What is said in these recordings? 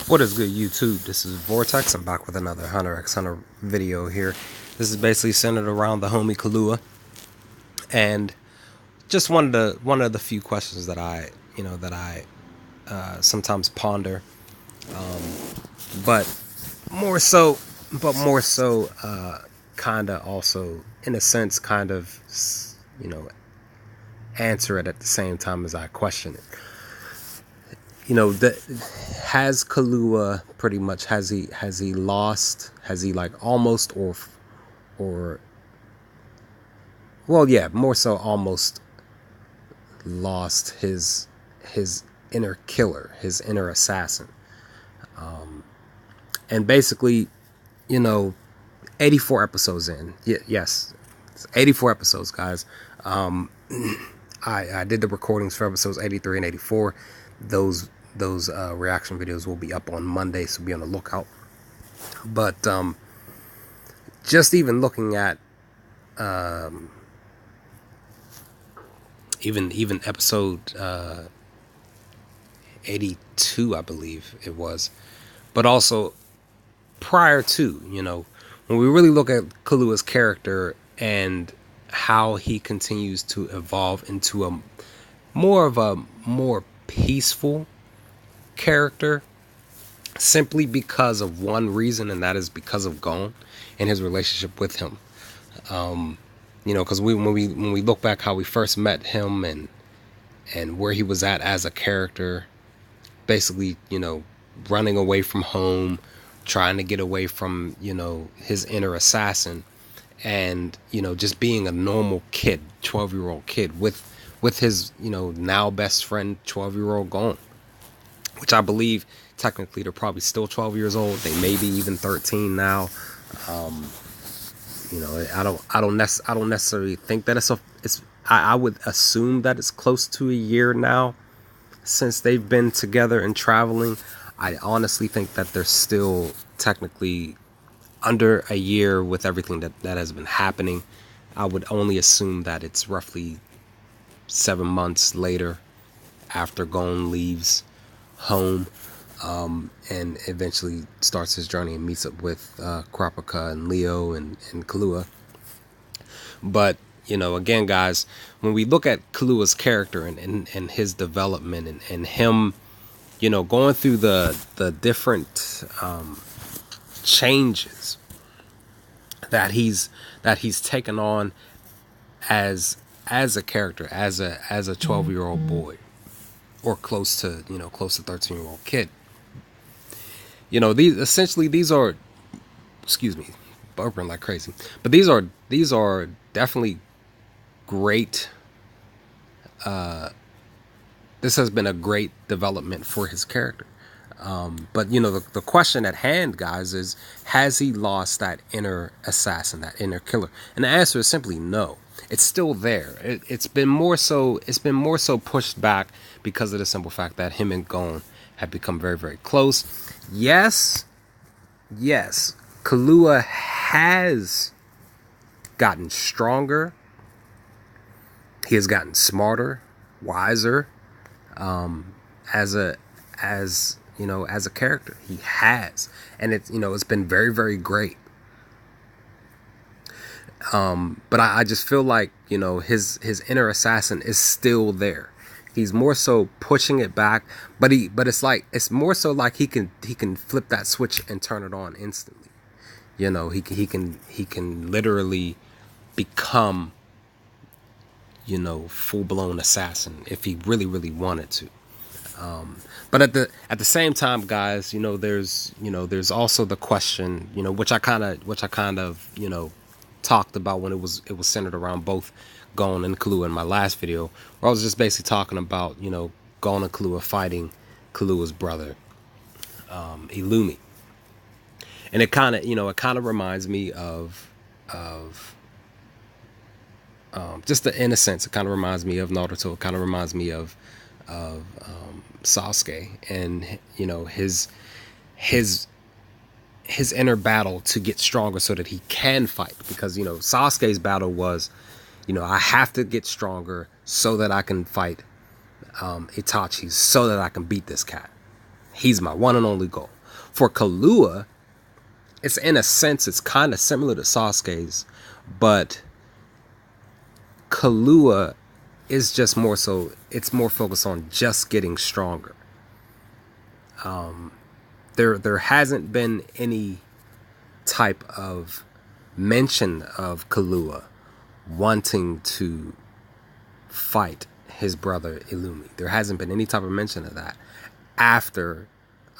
What is good, YouTube? This is Vortex. I'm back with another Hunter x Hunter video here. This is basically centered around the homie Killua, and just one of the few questions that I sometimes ponder, but more so, kind of also in a sense, kind of answer it at the same time as I question it. Has Killua pretty much has he lost? Has he like almost or well, yeah, more so almost lost his inner killer, his inner assassin? And basically, 84 episodes in. Yes, 84 episodes, guys. I did the recordings for episodes 83 and 84. Those reaction videos will be up on Monday, so be on the lookout. But just even looking at even episode 82, I believe it was, but also prior to, when we really look at Killua's character and how he continues to evolve into a more peaceful character, simply because of one reason, and that is because of Gon and his relationship with him. Because when we look back how we first met him and where he was at as a character, basically, running away from home, trying to get away from, his inner assassin, and, just being a normal kid, 12-year-old kid with his, now best friend, 12-year-old Gon, which I believe technically they're probably still 12 years old. They may be even 13 now. I don't necessarily think that I would assume that it's close to a year now since they've been together and traveling. I honestly think that they're still technically under a year with everything that has been happening. I would only assume that it's roughly 7 months later after Gon leaves home and eventually starts his journey and meets up with Kurapika and Leo and Killua. But again, guys, when we look at Killua's character and his development and him going through the different changes that he's taken on as a character, as a 12-year-old boy, or close to 13-year-old kid. These are, excuse me, burping like crazy, but these are definitely great. This has been a great development for his character. But the question at hand, guys, is, has he lost that inner assassin, that inner killer? And the answer is simply no. It's still there. It's been more so pushed back because of the simple fact that him and Gon have become very, very close. Yes, Killua has gotten stronger. He has gotten smarter, wiser, as a character. He has, and it's been very, very great. But I just feel like his inner assassin is still there. He's more so pushing it back, but it's more so like he can flip that switch and turn it on instantly. He can literally become full-blown assassin if he really, really wanted to. But at the same time, guys, there's also the question, which I kind of talked about when it was centered around both Gon and Killua in my last video, where I was just basically talking about Gon and Killua fighting Killua's brother, Illumi, and it kind of reminds me of just in a sense, it kind of reminds me of Naruto. It kind of reminds me of Sasuke and his inner battle to get stronger so that he can fight, because Sasuke's battle was I have to get stronger so that I can fight Itachi, so that I can beat this cat. He's my one and only goal. For Killua, it's in a sense, it's kind of similar to Sasuke's, but Killua is just more so, it's more focused on just getting stronger. There hasn't been any type of mention of Killua wanting to fight his brother Illumi. There hasn't been any type of mention of that after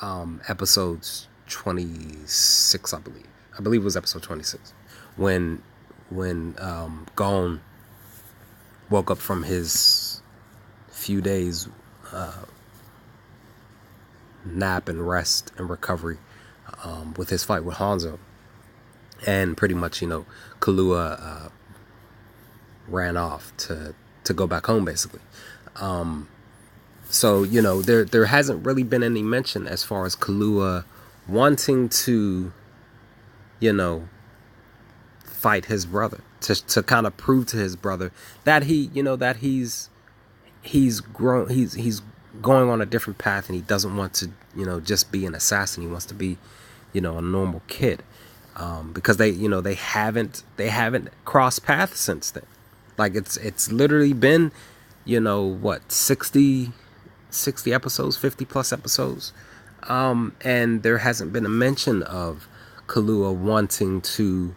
episodes 26, I believe. I believe it was episode 26 when Gon woke up from his few days nap and rest and recovery with his fight with Hanzo, and pretty much, Killua ran off to go back home, basically. So there hasn't really been any mention as far as Killua wanting to fight his brother, to kind of prove to his brother that he's grown, he's going on a different path, and he doesn't want to just be an assassin. He wants to be a normal kid, because they haven't crossed paths since then. Like it's literally been 60 episodes, 50 plus episodes, and there hasn't been a mention of Killua wanting to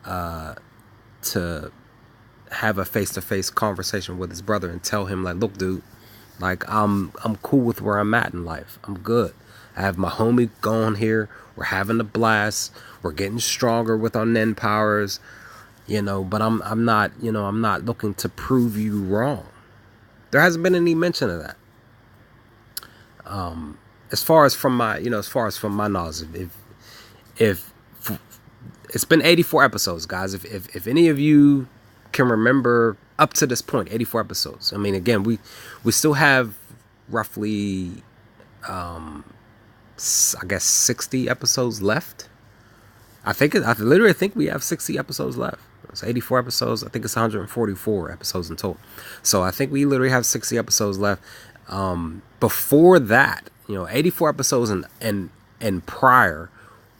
have a face-to-face conversation with his brother and tell him, like, look, dude, like I'm cool with where I'm at in life. I'm good. I have my homie Gon here. We're having a blast. We're getting stronger with our Nen powers, but I'm not looking to prove you wrong. There hasn't been any mention of that. As far as from my knowledge, if it's been 84 episodes, guys. If any of you can remember up to this point, 84 episodes. I mean, again, we still have roughly, I guess 60 episodes left. I literally think we have 60 episodes left. It's 84 episodes. I think it's 144 episodes in total. So I think we literally have 60 episodes left. Before that, 84 episodes and prior,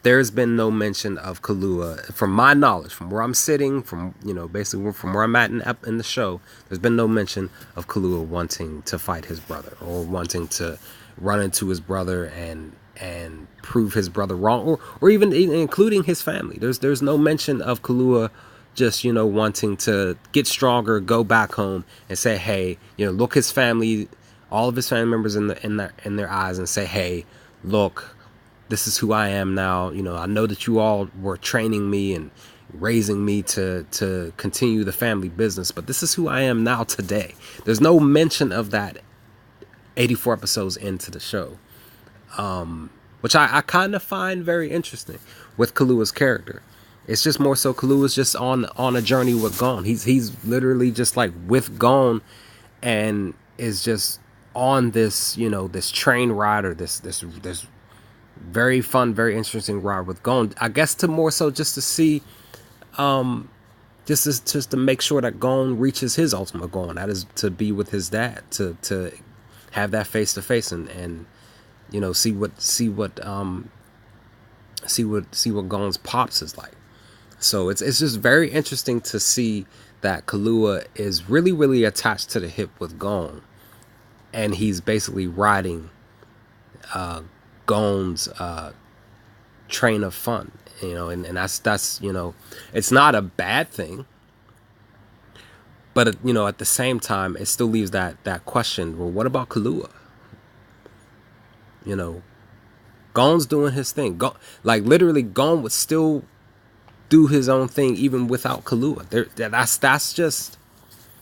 there's been no mention of Killua, from my knowledge, from where I'm sitting, from basically from where I'm at in the show. There's been no mention of Killua wanting to fight his brother, or wanting to run into his brother and prove his brother wrong, or even including his family. There's no mention of Killua just wanting to get stronger, go back home, and say, hey, look his family, all of his family members in their eyes, and say, hey, look, this is who I am now. I know that you all were training me and raising me to continue the family business, but this is who I am now today. There's no mention of that 84 episodes into the show, which I kind of find very interesting with Killua's character. It's just more so Killua's just on a journey with Gon. He's literally just like with Gon, and is just on this this train ride, or this very fun, very interesting ride with Gon. I guess to more so just to see, just to make sure that Gon reaches his ultimate goal, and that is to be with his dad, to have that face to face, and see what Gon's pops is like. So it's just very interesting to see that Killua is really, really attached to the hip with Gon, and he's basically riding Gon's train of fun, and that's it's not a bad thing, but at the same time, it still leaves that question. Well, what about Killua? Gon's doing his thing. Like literally, Gon would still do his own thing even without Killua.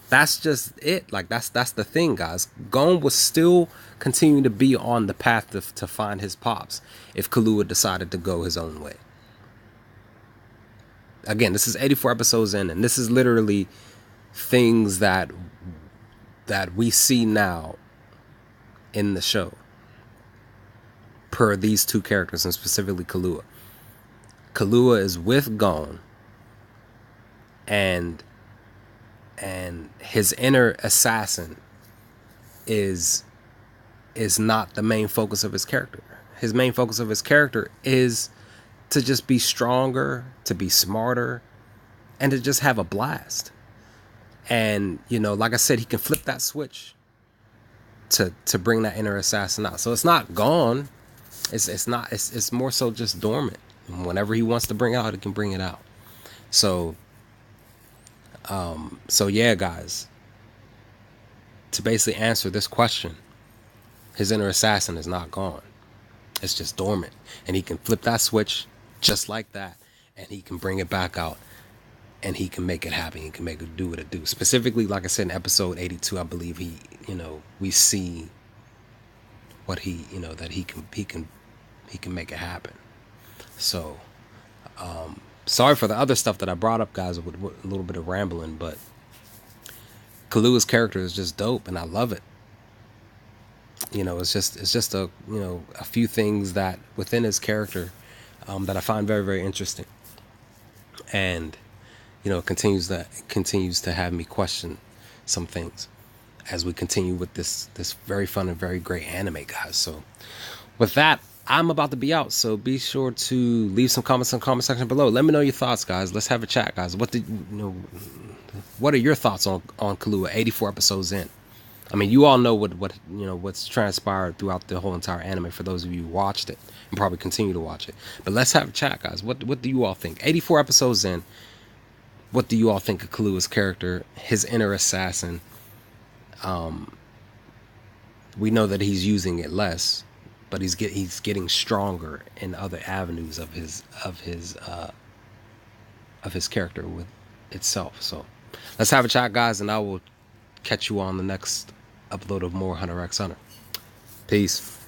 That's just it. Like that's the thing, guys. Gon was still continuing to be on the path to find his pops if Killua decided to go his own way. Again, this is 84 episodes in, and this is literally things that we see now in the show per these two characters, and specifically Killua. Killua is with Gon, and his inner assassin is not the main focus of his character. his main focus of his character is to just be stronger, to be smarter, and to just have a blast. And, you know, like I said, he can flip that switch to bring that inner assassin out. So it's not gone. It's more so just dormant. And whenever he wants to bring it out, he can bring it out. So yeah, guys, to basically answer this question, his inner assassin is not gone. It's just dormant. And he can flip that switch just like that, and he can bring it back out, and he can make it happen. He can make it do what it do. Specifically, like I said, in episode 82, I believe we see what that he can make it happen. So, sorry for the other stuff that I brought up, guys, with a little bit of rambling, but Killua's character is just dope, and I love it. You know, it's just a a few things that within his character that I find very, very interesting, and continues to have me question some things as we continue with this very fun and very great anime, guys. So with that, I'm about to be out, so be sure to leave some comments in the comment section below. Let me know your thoughts, guys. Let's have a chat, guys. What are your thoughts on Killua 84 episodes in? I mean, you all know what's transpired throughout the whole entire anime, for those of you who watched it and probably continue to watch it. But let's have a chat, guys. What do you all think? 84 episodes in, what do you all think of Killua's character, his inner assassin? We know that he's using it less, but he's getting stronger in other avenues of his character with itself. So let's have a chat, guys, and I will catch you on the next upload of more Hunter x Hunter. Peace.